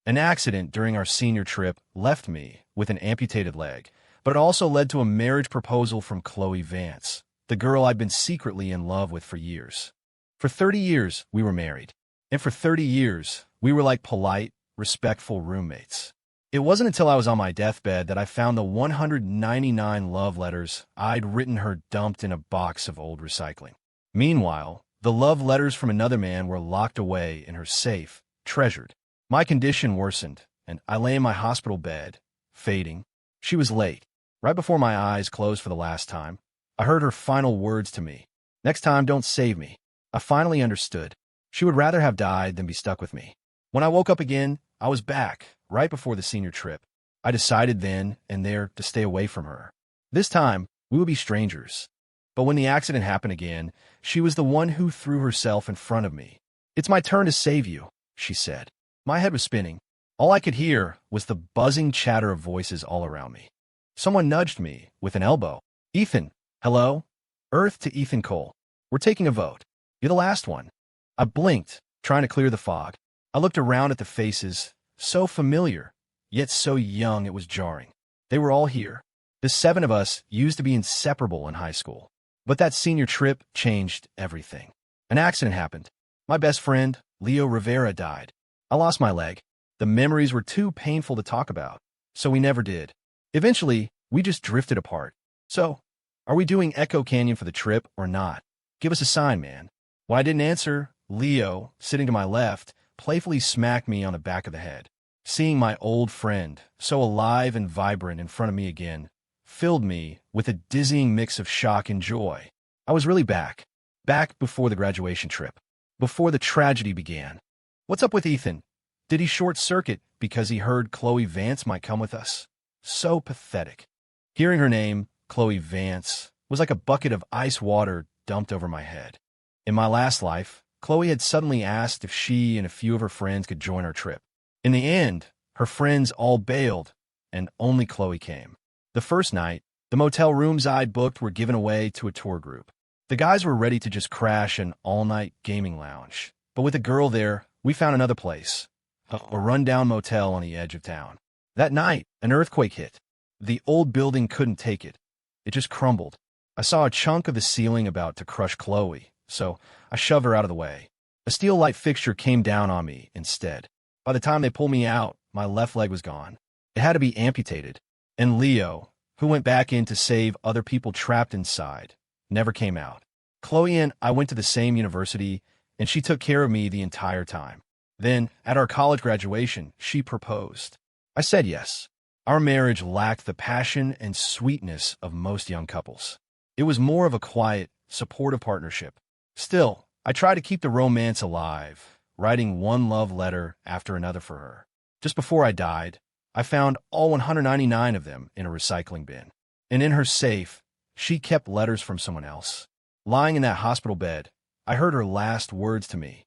An accident during our senior trip left me with an amputated leg, but it also led to a marriage proposal from Khloe Vance, the girl I'd been secretly in love with for years. For 30 years, we were married. And for 30 years, we were like polite, respectful roommates. It wasn't until I was on my deathbed that I found the 199 love letters I'd written her dumped in a box of old recycling. Meanwhile, the love letters from another man were locked away in her safe, treasured. My condition worsened, and I lay in my hospital bed, fading. She was late. Right before my eyes closed for the last time, I heard her final words to me. "Next time, don't save me." I finally understood. She would rather have died than be stuck with me. When I woke up again, I was back, right before the senior trip. I decided then and there to stay away from her. This time, we would be strangers. But when the accident happened again, she was the one who threw herself in front of me. "It's my turn to save you," she said. My head was spinning. All I could hear was the buzzing chatter of voices all around me. Someone nudged me with an elbow. "Ethan, hello? Earth to Ethan Cole. We're taking a vote. You're the last one." I blinked, trying to clear the fog. I looked around at the faces, so familiar, yet so young it was jarring. They were all here. The 7 of us used to be inseparable in high school. But that senior trip changed everything. An accident happened. My best friend, Leo Rivera, died. I lost my leg. The memories were too painful to talk about, so we never did. Eventually, we just drifted apart. So, are we doing Echo Canyon for the trip or not? Give us a sign, man. When I didn't answer, Leo, sitting to my left, playfully smacked me on the back of the head. Seeing my old friend, so alive and vibrant in front of me again, filled me with a dizzying mix of shock and joy. I was really back. Back before the graduation trip. Before the tragedy began. "What's up with Ethan? Did he short-circuit because he heard Khloe Vance might come with us?" So pathetic. Hearing her name, Khloe Vance, was like a bucket of ice water dumped over my head. In my last life, Khloe had suddenly asked if she and a few of her friends could join our trip. In the end, her friends all bailed, and only Khloe came. The first night, the motel rooms I'd booked were given away to a tour group. The guys were ready to just crash an all-night gaming lounge. But with a girl there, we found another place, a rundown motel on the edge of town. That night, an earthquake hit. The old building couldn't take it. It just crumbled. I saw a chunk of the ceiling about to crush Khloe, so I shoved her out of the way. A steel light fixture came down on me instead. By the time they pulled me out, my left leg was gone. It had to be amputated. And Leo, who went back in to save other people trapped inside, never came out. Khloe and I went to the same university, and she took care of me the entire time. Then, at our college graduation, she proposed. I said yes. Our marriage lacked the passion and sweetness of most young couples. It was more of a quiet, supportive partnership. Still, I tried to keep the romance alive, writing one love letter after another for her. Just before I died, I found all 199 of them in a recycling bin. And in her safe, she kept letters from someone else. Lying in that hospital bed, I heard her last words to me.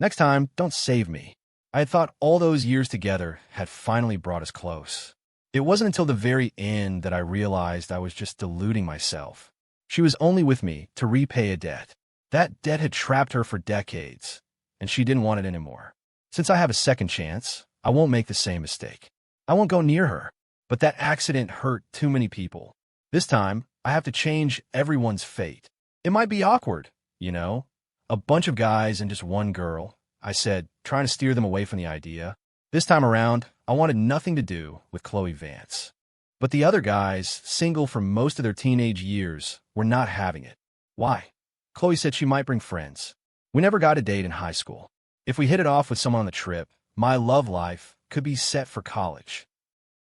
"Next time, don't save me." I had thought all those years together had finally brought us close. It wasn't until the very end that I realized I was just deluding myself. She was only with me to repay a debt. That debt had trapped her for decades, and she didn't want it anymore. Since I have a second chance, I won't make the same mistake. I won't go near her. But that accident hurt too many people. This time, I have to change everyone's fate. It might be awkward, you know? A bunch of guys and just one girl, I said, trying to steer them away from the idea. This time around, I wanted nothing to do with Khloe Vance. But the other guys, single for most of their teenage years, were not having it. Why? Khloe said she might bring friends. We never got a date in high school. If we hit it off with someone on the trip, my love life could be set for college.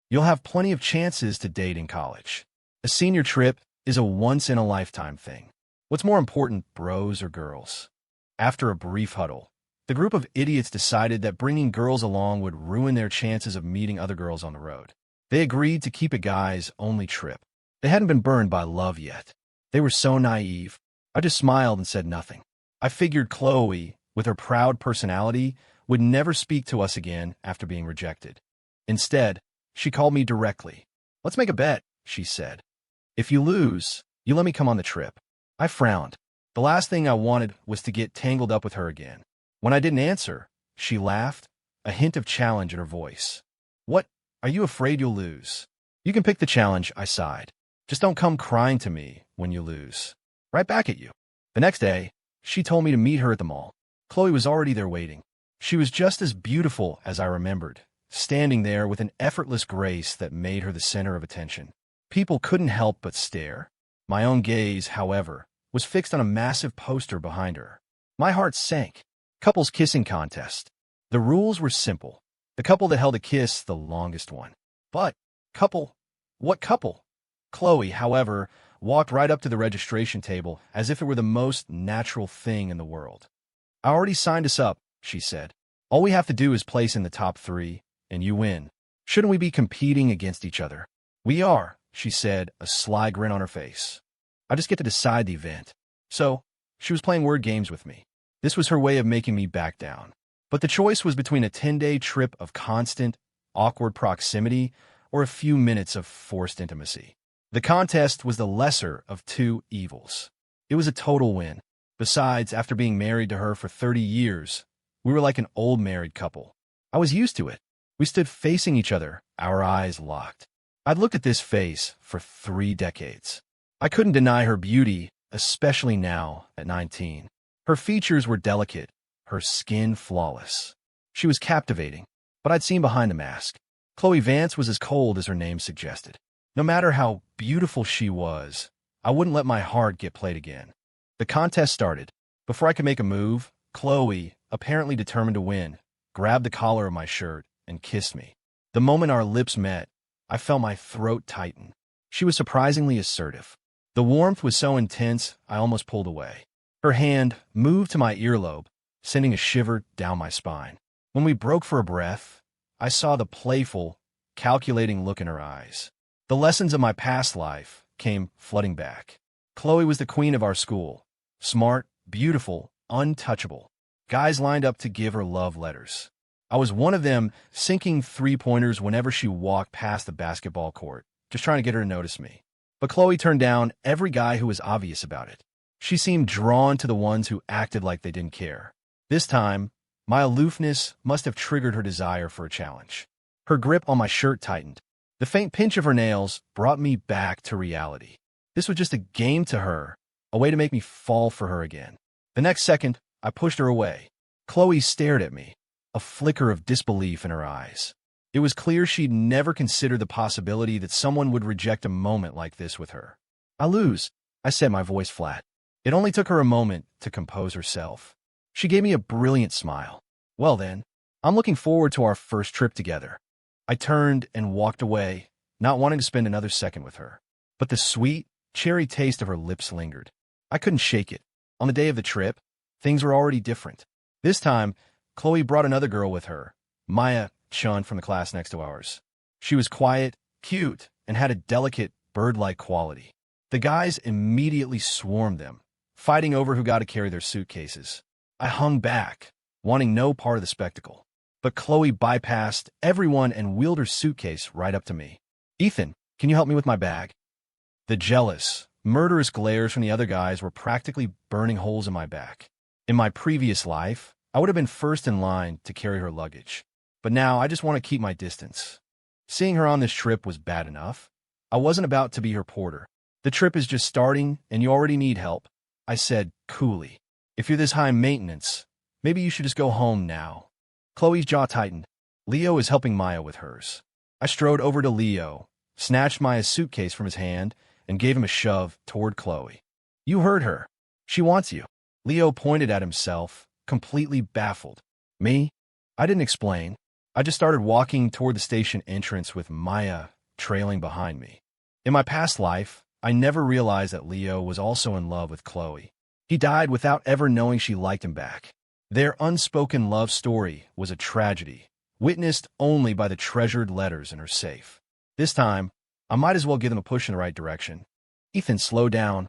You'll have plenty of chances to date in college. A senior trip is a once-in-a-lifetime thing. What's more important, bros or girls? After a brief huddle, the group of idiots decided that bringing girls along would ruin their chances of meeting other girls on the road. They agreed to keep a guys-only trip. They hadn't been burned by love yet. They were so naive. I just smiled and said nothing. I figured Khloe, with her proud personality, would never speak to us again after being rejected. Instead, she called me directly. "Let's make a bet," she said. "If you lose, you let me come on the trip." I frowned. The last thing I wanted was to get tangled up with her again. When I didn't answer, she laughed, a hint of challenge in her voice. What? Are you afraid you'll lose? You can pick the challenge, I sighed. Just don't come crying to me when you lose. Right back at you. The next day, she told me to meet her at the mall. Khloe was already there waiting. She was just as beautiful as I remembered, standing there with an effortless grace that made her the center of attention. People couldn't help but stare. My own gaze, however, was fixed on a massive poster behind her. My heart sank. Couples kissing contest. The rules were simple. The couple that held a kiss, the longest one. But, couple? What couple? Khloe, however, walked right up to the registration table as if it were the most natural thing in the world. I already signed us up, she said. All we have to do is place in the top 3, and you win. Shouldn't we be competing against each other? We are, she said, a sly grin on her face. I just get to decide the event. So, she was playing word games with me. This was her way of making me back down. But the choice was between a 10-day trip of constant, awkward proximity or a few minutes of forced intimacy. The contest was the lesser of two evils. It was a total win. Besides, after being married to her for 30 years, we were like an old married couple. I was used to it. We stood facing each other, our eyes locked. I'd looked at this face for 3 decades. I couldn't deny her beauty, especially now at 19. Her features were delicate, her skin flawless. She was captivating, but I'd seen behind the mask. Khloe Vance was as cold as her name suggested. No matter how beautiful she was, I wouldn't let my heart get played again. The contest started. Before I could make a move, Khloe, apparently determined to win, grabbed the collar of my shirt and kissed me. The moment our lips met, I felt my throat tighten. She was surprisingly assertive. The warmth was so intense, I almost pulled away. Her hand moved to my earlobe, sending a shiver down my spine. When we broke for a breath, I saw the playful, calculating look in her eyes. The lessons of my past life came flooding back. Khloe was the queen of our school. Smart, beautiful, untouchable. Guys lined up to give her love letters. I was one of them, sinking 3-pointers whenever she walked past the basketball court, just trying to get her to notice me. But Khloe turned down every guy who was obvious about it. She seemed drawn to the ones who acted like they didn't care. This time, my aloofness must have triggered her desire for a challenge. Her grip on my shirt tightened. The faint pinch of her nails brought me back to reality. This was just a game to her, a way to make me fall for her again. The next second, I pushed her away. Khloe stared at me, a flicker of disbelief in her eyes. It was clear she'd never considered the possibility that someone would reject a moment like this with her. I lose, I said, my voice flat. It only took her a moment to compose herself. She gave me a brilliant smile. Well then, I'm looking forward to our first trip together. I turned and walked away, not wanting to spend another second with her. But the sweet, cherry taste of her lips lingered. I couldn't shake it. On the day of the trip, things were already different. This time, Khloe brought another girl with her, Maya Chun from the class next to ours. She was quiet, cute, and had a delicate, bird-like quality. The guys immediately swarmed them, fighting over who got to carry their suitcases. I hung back, wanting no part of the spectacle. But Khloe bypassed everyone and wheeled her suitcase right up to me. Ethan, can you help me with my bag? The jealous, murderous glares from the other guys were practically burning holes in my back. In my previous life, I would have been first in line to carry her luggage. But now I just want to keep my distance. Seeing her on this trip was bad enough. I wasn't about to be her porter. The trip is just starting, and you already need help, I said coolly. If you're this high maintenance, maybe you should just go home now. Khloe's jaw tightened. Leo is helping Maya with hers. I strode over to Leo, snatched Maya's suitcase from his hand, and gave him a shove toward Khloe. You heard her. She wants you. Leo pointed at himself, completely baffled. Me? I didn't explain. I just started walking toward the station entrance with Maya trailing behind me. In my past life, I never realized that Leo was also in love with Khloe. He died without ever knowing she liked him back. Their unspoken love story was a tragedy, witnessed only by the treasured letters in her safe. This time, I might as well give them a push in the right direction. Ethan, slow down.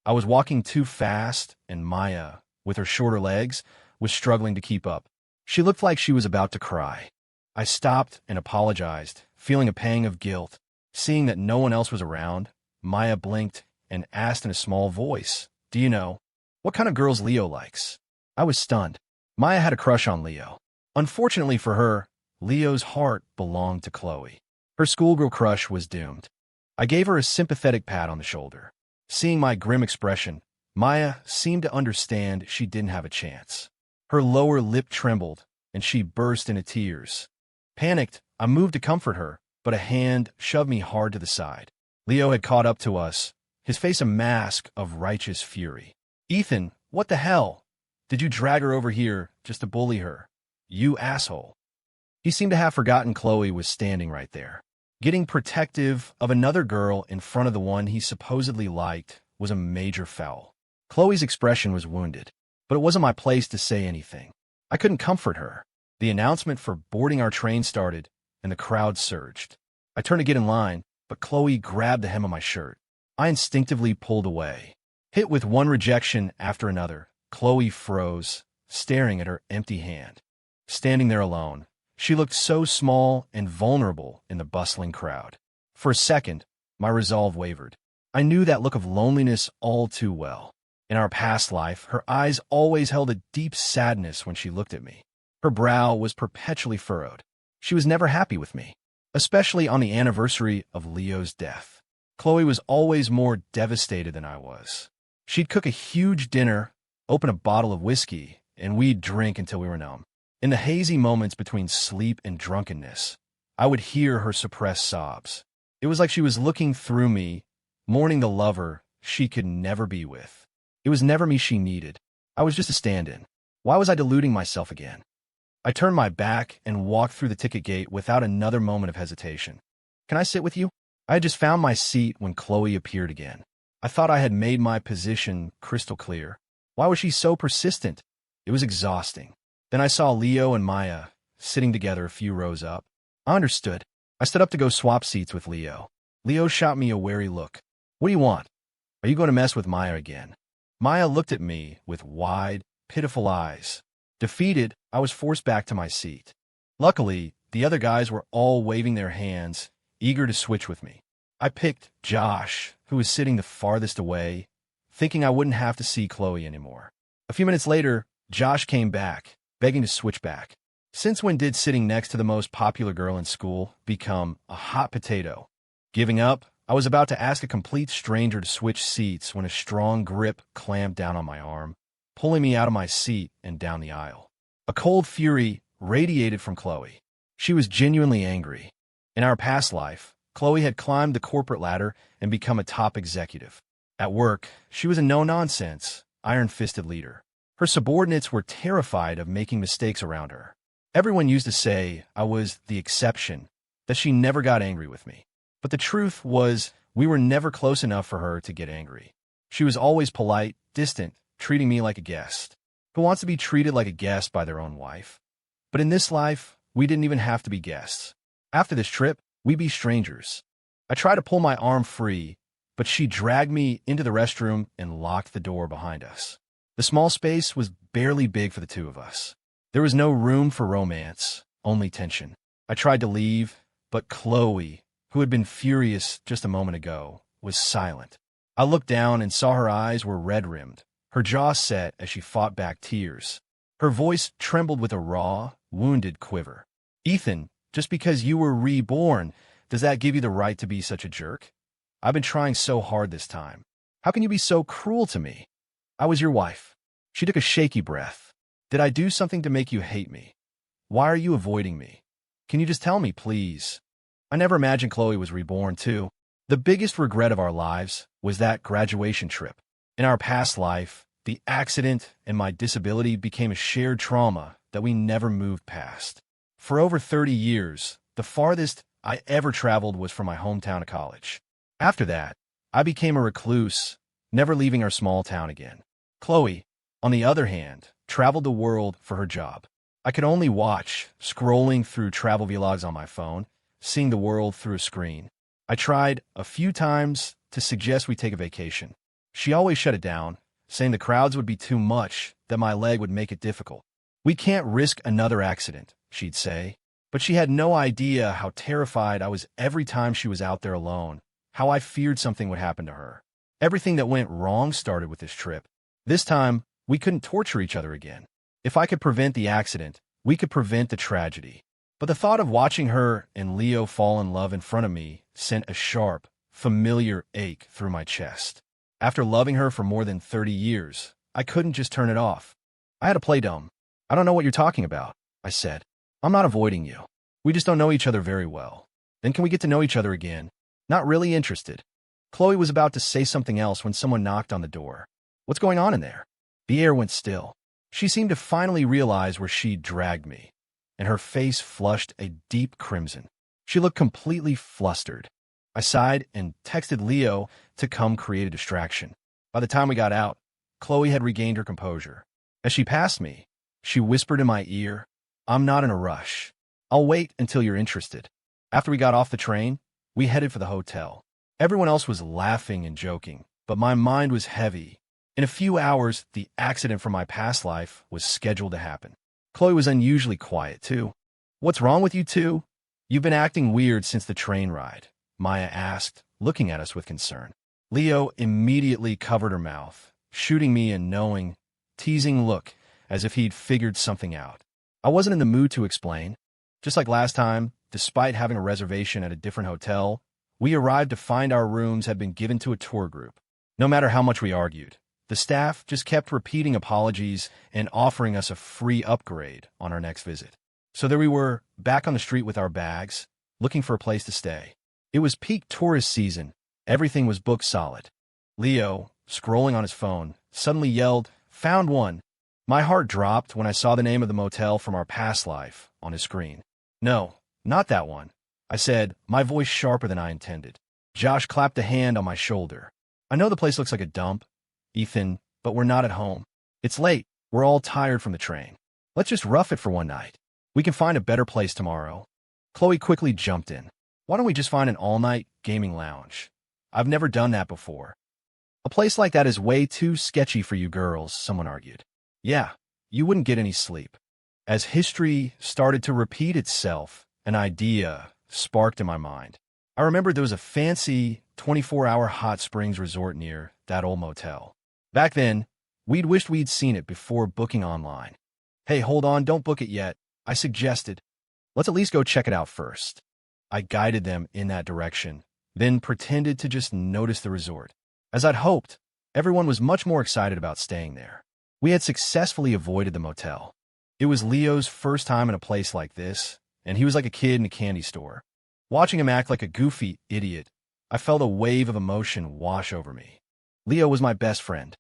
I was walking too fast, and Maya, with her shorter legs, was struggling to keep up. She looked like she was about to cry. I stopped and apologized, feeling a pang of guilt. Seeing that no one else was around, Maya blinked and asked in a small voice, "Do you know what kind of girls Leo likes?" I was stunned. Maya had a crush on Leo. Unfortunately for her, Leo's heart belonged to Khloe. Her schoolgirl crush was doomed. I gave her a sympathetic pat on the shoulder. Seeing my grim expression, Maya seemed to understand she didn't have a chance. Her lower lip trembled, and she burst into tears. Panicked, I moved to comfort her, but a hand shoved me hard to the side. Leo had caught up to us, his face a mask of righteous fury. "Ethan, what the hell? Did you drag her over here just to bully her? You asshole." He seemed to have forgotten Khloe was standing right there. Getting protective of another girl in front of the one he supposedly liked was a major foul. Khloe's expression was wounded, but it wasn't my place to say anything. I couldn't comfort her. The announcement for boarding our train started, and the crowd surged. I turned to get in line, but Khloe grabbed the hem of my shirt. I instinctively pulled away. Hit with one rejection after another, Khloe froze, staring at her empty hand. Standing there alone, she looked so small and vulnerable in the bustling crowd. For a second, my resolve wavered. I knew that look of loneliness all too well. In our past life, her eyes always held a deep sadness when she looked at me. Her brow was perpetually furrowed. She was never happy with me, especially on the anniversary of Leo's death. Khloe was always more devastated than I was. She'd cook a huge dinner, open a bottle of whiskey, and we'd drink until we were numb. In the hazy moments between sleep and drunkenness, I would hear her suppressed sobs. It was like she was looking through me, mourning the lover she could never be with. It was never me she needed. I was just a stand-in. Why was I deluding myself again? I turned my back and walked through the ticket gate without another moment of hesitation. "Can I sit with you?" I had just found my seat when Khloe appeared again. I thought I had made my position crystal clear. Why was she so persistent? It was exhausting. Then I saw Leo and Maya sitting together a few rows up. I understood. I stood up to go swap seats with Leo. Leo shot me a wary look. "What do you want? Are you going to mess with Maya again?" Maya looked at me with wide, pitiful eyes. Defeated, I was forced back to my seat. Luckily, the other guys were all waving their hands, eager to switch with me. I picked Josh, who was sitting the farthest away, thinking I wouldn't have to see Khloe anymore. A few minutes later, Josh came back, begging to switch back. Since when did sitting next to the most popular girl in school become a hot potato? Giving up, I was about to ask a complete stranger to switch seats when a strong grip clamped down on my arm, pulling me out of my seat and down the aisle. A cold fury radiated from Khloe. She was genuinely angry. In our past life, Khloe had climbed the corporate ladder and become a top executive. At work, she was a no-nonsense, iron-fisted leader. Her subordinates were terrified of making mistakes around her. Everyone used to say I was the exception, that she never got angry with me. But the truth was, we were never close enough for her to get angry. She was always polite, distant, treating me like a guest. Who wants to be treated like a guest by their own wife? But in this life, we didn't even have to be guests. After this trip, we'd be strangers. I tried to pull my arm free, but she dragged me into the restroom and locked the door behind us. The small space was barely big for the two of us. There was no room for romance, only tension. I tried to leave, but Khloe, who had been furious just a moment ago, was silent. I looked down and saw her eyes were red-rimmed, her jaw set as she fought back tears. Her voice trembled with a raw, wounded quiver. "Ethan, just because you were reborn, does that give you the right to be such a jerk? I've been trying so hard this time. How can you be so cruel to me? I was your wife." She took a shaky breath. "Did I do something to make you hate me? Why are you avoiding me? Can you just tell me, please?" I never imagined Khloe was reborn, too. The biggest regret of our lives was that graduation trip. In our past life, the accident and my disability became a shared trauma that we never moved past. For over 30 years, the farthest I ever traveled was from my hometown to college. After that, I became a recluse, never leaving our small town again. Khloe, on the other hand, traveled the world for her job. I could only watch, scrolling through travel vlogs on my phone, seeing the world through a screen. I tried a few times to suggest we take a vacation. She always shut it down, saying the crowds would be too much, that my leg would make it difficult. "We can't risk another accident," she'd say. But she had no idea how terrified I was every time she was out there alone, how I feared something would happen to her. Everything that went wrong started with this trip. This time, we couldn't torture each other again. If I could prevent the accident, we could prevent the tragedy. But the thought of watching her and Leo fall in love in front of me sent a sharp, familiar ache through my chest. After loving her for more than 30 years, I couldn't just turn it off. I had to play dumb. I don't know what you're talking about, I said. I'm not avoiding you. We just don't know each other very well. Then can we get to know each other again? Not really interested. Khloe was about to say something else when someone knocked on the door. What's going on in there? The air went still. She seemed to finally realize where she'd dragged me, and her face flushed a deep crimson. She looked completely flustered. I sighed and texted Leo to come create a distraction. By the time we got out, Khloe had regained her composure. As she passed me, she whispered in my ear, "I'm not in a rush. I'll wait until you're interested." After we got off the train, we headed for the hotel. Everyone else was laughing and joking, but my mind was heavy. In a few hours, the accident from my past life was scheduled to happen. Khloe was unusually quiet, too. "What's wrong with you two? You've been acting weird since the train ride," Maya asked, looking at us with concern. Leo immediately covered her mouth, shooting me a knowing, teasing look as if he'd figured something out. I wasn't in the mood to explain. Just like last time, despite having a reservation at a different hotel, we arrived to find our rooms had been given to a tour group. No matter how much we argued, the staff just kept repeating apologies and offering us a free upgrade on our next visit. So there we were, back on the street with our bags, looking for a place to stay. It was peak tourist season. Everything was booked solid. Leo, scrolling on his phone, suddenly yelled, "Found one." My heart dropped when I saw the name of the motel from our past life on his screen. "No, not that one," I said, my voice sharper than I intended. Josh clapped a hand on my shoulder. "I know the place looks like a dump, Ethan, but we're not at home. It's late. We're all tired from the train. Let's just rough it for one night. We can find a better place tomorrow." Khloe quickly jumped in. "Why don't we just find an all-night gaming lounge? I've never done that before." "A place like that is way too sketchy for you girls," someone argued. "Yeah, you wouldn't get any sleep." As history started to repeat itself, an idea sparked in my mind. I remembered there was a fancy 24-hour hot springs resort near that old motel. Back then, we'd wished we'd seen it before booking online. "Hey, hold on, don't book it yet," I suggested. "Let's at least go check it out first." I guided them in that direction, then pretended to just notice the resort. As I'd hoped, everyone was much more excited about staying there. We had successfully avoided the motel. It was Leo's first time in a place like this, and he was like a kid in a candy store. Watching him act like a goofy idiot, I felt a wave of emotion wash over me. Leo was my best friend.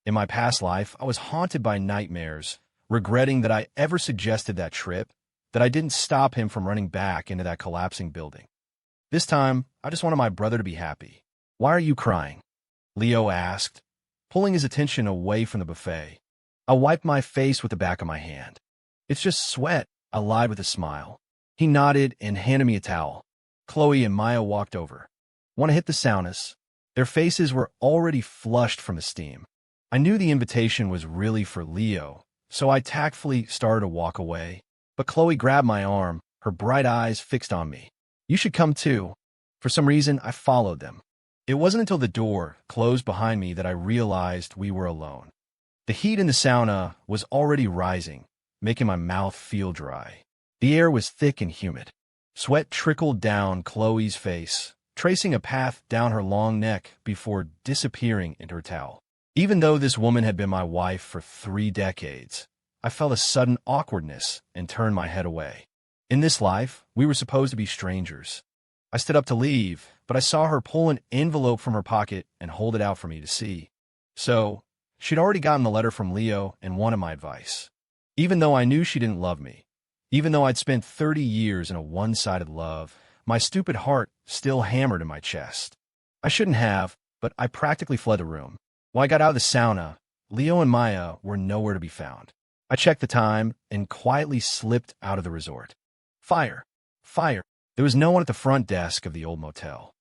In my past life, I was haunted by nightmares, regretting that I ever suggested that trip, that I didn't stop him from running back into that collapsing building. This time, I just wanted my brother to be happy. "Why are you crying?" Leo asked, pulling his attention away from the buffet. I wiped my face with the back of my hand. "It's just sweat," I lied with a smile. He nodded and handed me a towel. Khloe and Maya walked over. "Want to hit the saunas?" Their faces were already flushed from the steam. I knew the invitation was really for Leo, so I tactfully started to walk away. But Khloe grabbed my arm, her bright eyes fixed on me. "You should come too." For some reason, I followed them. It wasn't until the door closed behind me that I realized we were alone. The heat in the sauna was already rising, making my mouth feel dry. The air was thick and humid. Sweat trickled down Khloe's face, tracing a path down her long neck before disappearing into her towel. Even though this woman had been my wife for 3 decades, I felt a sudden awkwardness and turned my head away. In this life, we were supposed to be strangers. I stood up to leave, but I saw her pull an envelope from her pocket and hold it out for me to see. So, she'd already gotten the letter from Leo and wanted my advice. Even though I knew she didn't love me, even though I'd spent 30 years in a one-sided love, my stupid heart still hammered in my chest. I shouldn't have, but I practically fled the room. When I got out of the sauna, Leo and Maya were nowhere to be found. I checked the time and quietly slipped out of the resort. Fire! Fire! There was no one at the front desk of the old motel.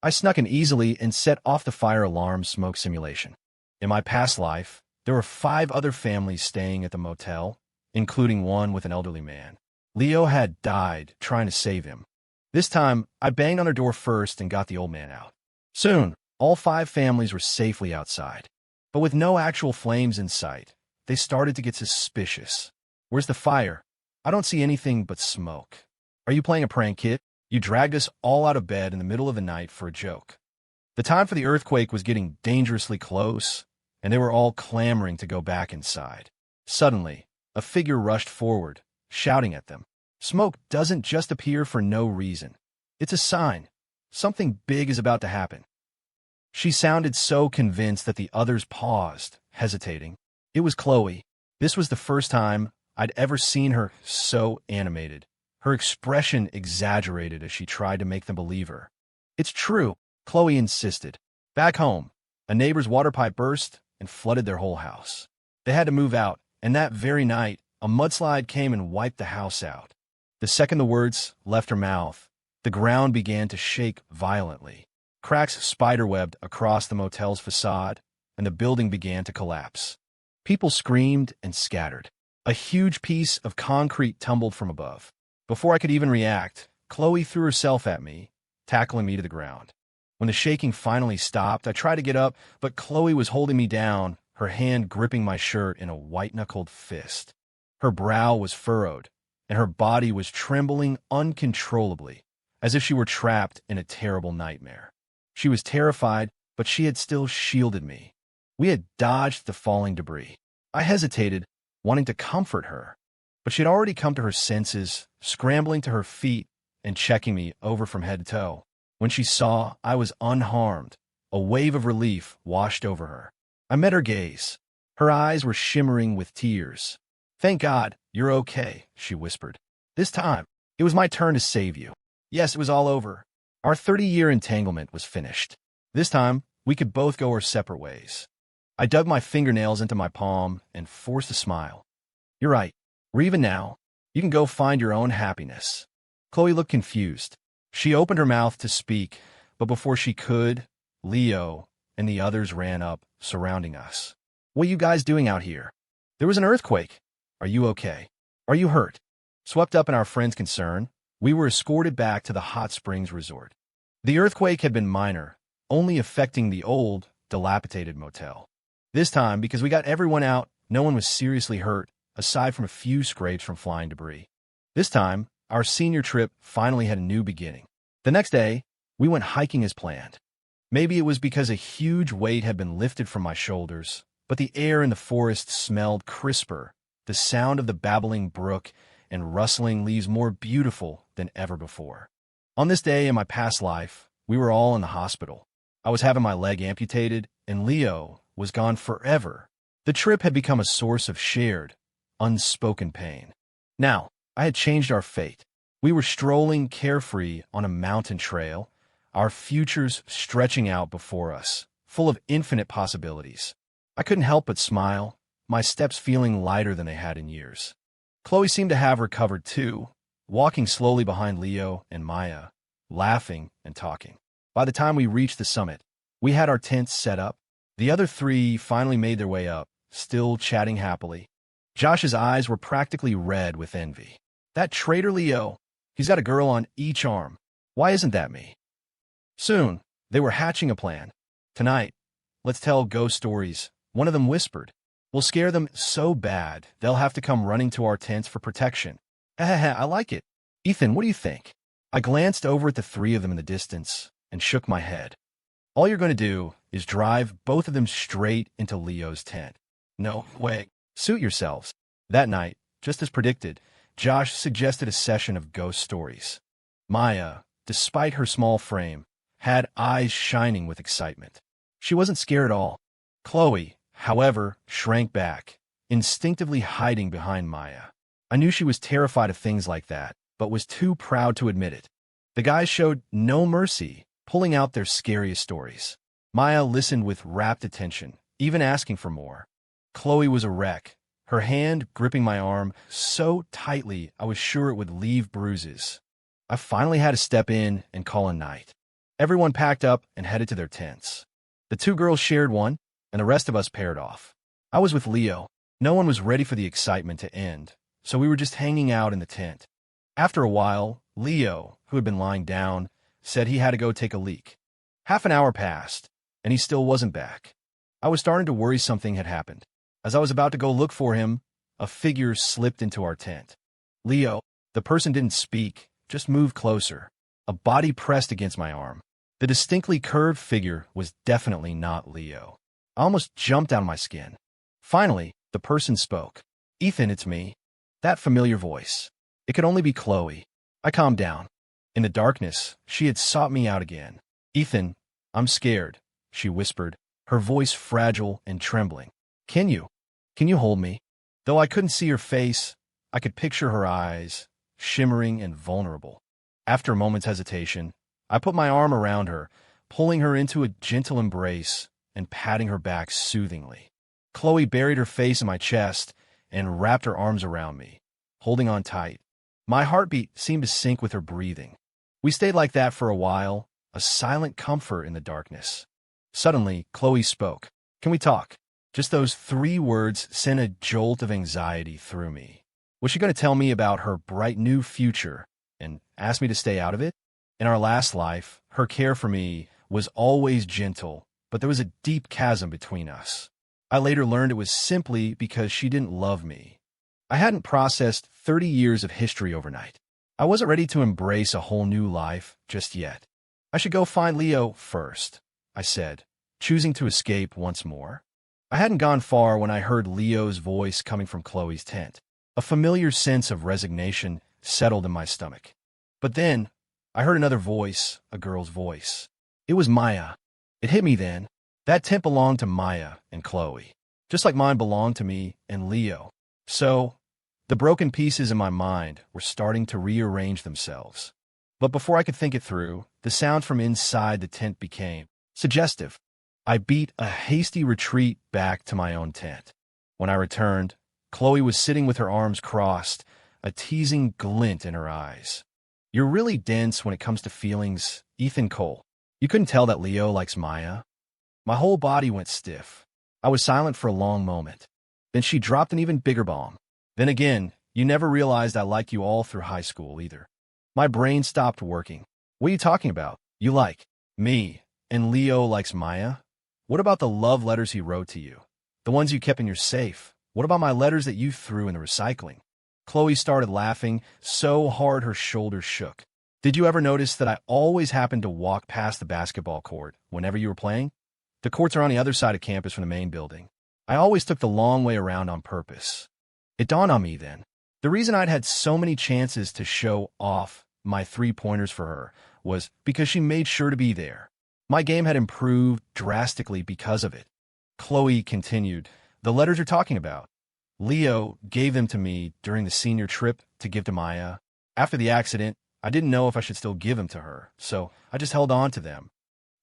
I snuck in easily and set off the fire alarm smoke simulation. In my past life, there were 5 other families staying at the motel, including one with an elderly man. Leo had died trying to save him. This time, I banged on their door first and got the old man out. Soon, all 5 families were safely outside. But with no actual flames in sight, they started to get suspicious. "Where's the fire?" I don't see anything but smoke. Are you playing a prank, kid? You dragged us all out of bed in the middle of the night for a joke. The time for the earthquake was getting dangerously close, and they were all clamoring to go back inside. Suddenly, a figure rushed forward, shouting at them. Smoke doesn't just appear for no reason. It's a sign. Something big is about to happen. She sounded so convinced that the others paused, hesitating. It was Khloe. This was the first time I'd ever seen her so animated. Her expression exaggerated as she tried to make them believe her. It's true, Khloe insisted. Back home, a neighbor's water pipe burst and flooded their whole house. They had to move out, and that very night, a mudslide came and wiped the house out. The second the words left her mouth, the ground began to shake violently. Cracks spiderwebbed across the motel's facade, and the building began to collapse. People screamed and scattered. A huge piece of concrete tumbled from above. Before I could even react, Khloe threw herself at me, tackling me to the ground. When the shaking finally stopped, I tried to get up, but Khloe was holding me down, her hand gripping my shirt in a white-knuckled fist. Her brow was furrowed, and her body was trembling uncontrollably, as if she were trapped in a terrible nightmare. She was terrified, but she had still shielded me. We had dodged the falling debris. I hesitated, wanting to comfort her, but she had already come to her senses, scrambling to her feet and checking me over from head to toe. When she saw I was unharmed, a wave of relief washed over her. I met her gaze. Her eyes were shimmering with tears. Thank God, you're okay, she whispered. This time, it was my turn to save you. Yes, it was all over. Our 30-year entanglement was finished. This time, we could both go our separate ways. I dug my fingernails into my palm and forced a smile. You're right. We're even now. You can go find your own happiness. Khloe looked confused. She opened her mouth to speak, but before she could, Leo and the others ran up, surrounding us. What are you guys doing out here? There was an earthquake. Are you okay? Are you hurt? Swept up in our friend's concern, we were escorted back to the hot springs resort. The earthquake had been minor, only affecting the old, dilapidated motel. This time, because we got everyone out, no one was seriously hurt, aside from a few scrapes from flying debris. This time, our senior trip finally had a new beginning. The next day, we went hiking as planned. Maybe it was because a huge weight had been lifted from my shoulders, but the air in the forest smelled crisper, the sound of the babbling brook and rustling leaves more beautiful than ever before. On this day in my past life, we were all in the hospital. I was having my leg amputated, and Leo was gone forever. The trip had become a source of shared, unspoken pain. Now, I had changed our fate. We were strolling carefree on a mountain trail, our futures stretching out before us, full of infinite possibilities. I couldn't help but smile, my steps feeling lighter than they had in years. Khloe seemed to have recovered too, walking slowly behind Leo and Maya, laughing and talking. By the time we reached the summit, we had our tents set up. The other three finally made their way up, still chatting happily. Josh's eyes were practically red with envy. That traitor Leo, he's got a girl on each arm. Why isn't that me? Soon, they were hatching a plan. Tonight, let's tell ghost stories, one of them whispered. We'll scare them so bad, they'll have to come running to our tents for protection. I like it. Ethan, what do you think? I glanced over at the three of them in the distance and shook my head. All you're going to do is drive both of them straight into Leo's tent. No way. Suit yourselves. That night, just as predicted, Josh suggested a session of ghost stories. Maya, despite her small frame, had eyes shining with excitement. She wasn't scared at all. Khloe, however, shrank back, instinctively hiding behind Maya. I knew she was terrified of things like that, but was too proud to admit it. The guys showed no mercy, pulling out their scariest stories. Maya listened with rapt attention, even asking for more. Khloe was a wreck, her hand gripping my arm so tightly I was sure it would leave bruises. I finally had to step in and call a night. Everyone packed up and headed to their tents. The two girls shared one, and the rest of us paired off. I was with Leo. No one was ready for the excitement to end, so we were just hanging out in the tent. After a while, Leo, who had been lying down, said he had to go take a leak. Half an hour passed, and he still wasn't back. I was starting to worry something had happened. As I was about to go look for him, a figure slipped into our tent. Leo. The person didn't speak, just moved closer. A body pressed against my arm. The distinctly curved figure was definitely not Leo. I almost jumped out of my skin. Finally, the person spoke. Ethan, it's me. That familiar voice. It could only be Khloe. I calmed down. In the darkness, she had sought me out again. Ethan, I'm scared, she whispered, her voice fragile and trembling. Can you hold me? Though I couldn't see her face, I could picture her eyes, shimmering and vulnerable. After a moment's hesitation, I put my arm around her, pulling her into a gentle embrace and patting her back soothingly. Khloe buried her face in my chest and wrapped her arms around me, holding on tight. My heartbeat seemed to sync with her breathing. We stayed like that for a while, a silent comfort in the darkness. Suddenly, Khloe spoke. Can we talk? Just those 3 words sent a jolt of anxiety through me. Was she going to tell me about her bright new future and ask me to stay out of it? In our last life, her care for me was always gentle, but there was a deep chasm between us. I later learned it was simply because she didn't love me. I hadn't processed 30 years of history overnight. I wasn't ready to embrace a whole new life just yet. I should go find Leo first, I said, choosing to escape once more. I hadn't gone far when I heard Leo's voice coming from Khloe's tent. A familiar sense of resignation settled in my stomach. But then, I heard another voice, a girl's voice. It was Maya. It hit me then. That tent belonged to Maya and Khloe, just like mine belonged to me and Leo. So, the broken pieces in my mind were starting to rearrange themselves. But before I could think it through, the sound from inside the tent became suggestive. I beat a hasty retreat back to my own tent. When I returned, Khloe was sitting with her arms crossed, a teasing glint in her eyes. You're really dense when it comes to feelings, Ethan Cole. You couldn't tell that Leo likes Maya? My whole body went stiff. I was silent for a long moment. Then she dropped an even bigger bomb. Then again, you never realized I liked you all through high school either. My brain stopped working. What are you talking about? You like me, and Leo likes Maya? What about the love letters he wrote to you? The ones you kept in your safe? What about my letters that you threw in the recycling? Khloe started laughing so hard her shoulders shook. Did you ever notice that I always happened to walk past the basketball court whenever you were playing? The courts are on the other side of campus from the main building. I always took the long way around on purpose. It dawned on me then. The reason I'd had so many chances to show off my 3-pointers for her was because she made sure to be there. My game had improved drastically because of it. Khloe continued, the letters you're talking about. Leo gave them to me during the senior trip to give to Maya. After the accident, I didn't know if I should still give them to her, so I just held on to them.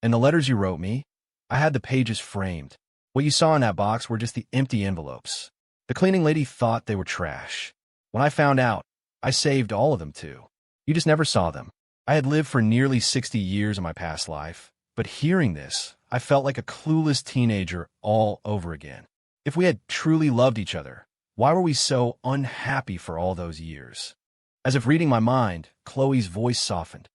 And the letters you wrote me, I had the pages framed. What you saw in that box were just the empty envelopes. The cleaning lady thought they were trash. When I found out, I saved all of them too. You just never saw them. I had lived for nearly 60 years in my past life, but hearing this, I felt like a clueless teenager all over again. If we had truly loved each other, why were we so unhappy for all those years? As if reading my mind, Khloe's voice softened.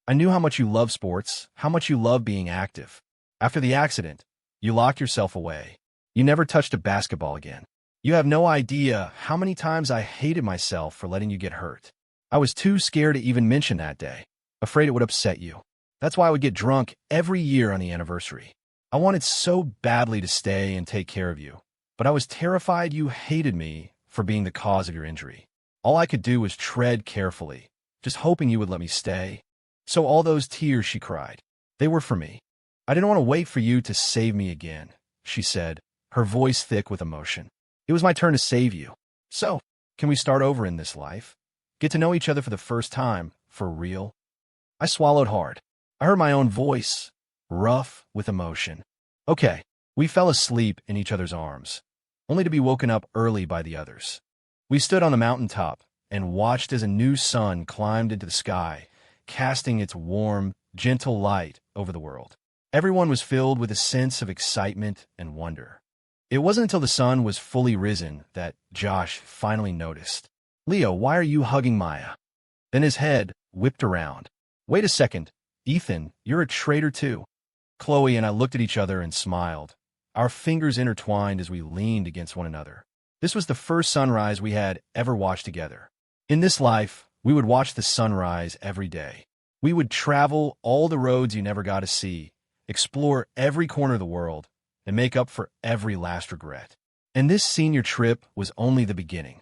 I knew how much you love sports, how much you love being active. After the accident, you locked yourself away. You never touched a basketball again. You have no idea how many times I hated myself for letting you get hurt. I was too scared to even mention that day, afraid it would upset you. That's why I would get drunk every year on the anniversary. I wanted so badly to stay and take care of you, but I was terrified you hated me for being the cause of your injury. All I could do was tread carefully, just hoping you would let me stay. So all those tears she cried, they were for me. I didn't want to wait for you to save me again, she said, her voice thick with emotion. It was my turn to save you. So, can we start over in this life? Get to know each other for the first time, for real? I swallowed hard. I heard my own voice, rough with emotion. Okay, we fell asleep in each other's arms, only to be woken up early by the others. We stood on the mountaintop and watched as a new sun climbed into the sky, casting its warm, gentle light over the world. Everyone was filled with a sense of excitement and wonder. It wasn't until the sun was fully risen that Josh finally noticed. Leo, why are you hugging Maya? Then his head whipped around. Wait a second, Ethan, you're a traitor too. Khloe and I looked at each other and smiled, our fingers intertwined as we leaned against one another. This was the first sunrise we had ever watched together. In this life, we would watch the sunrise every day. We would travel all the roads you never got to see, explore every corner of the world, and make up for every last regret. And this senior trip was only the beginning.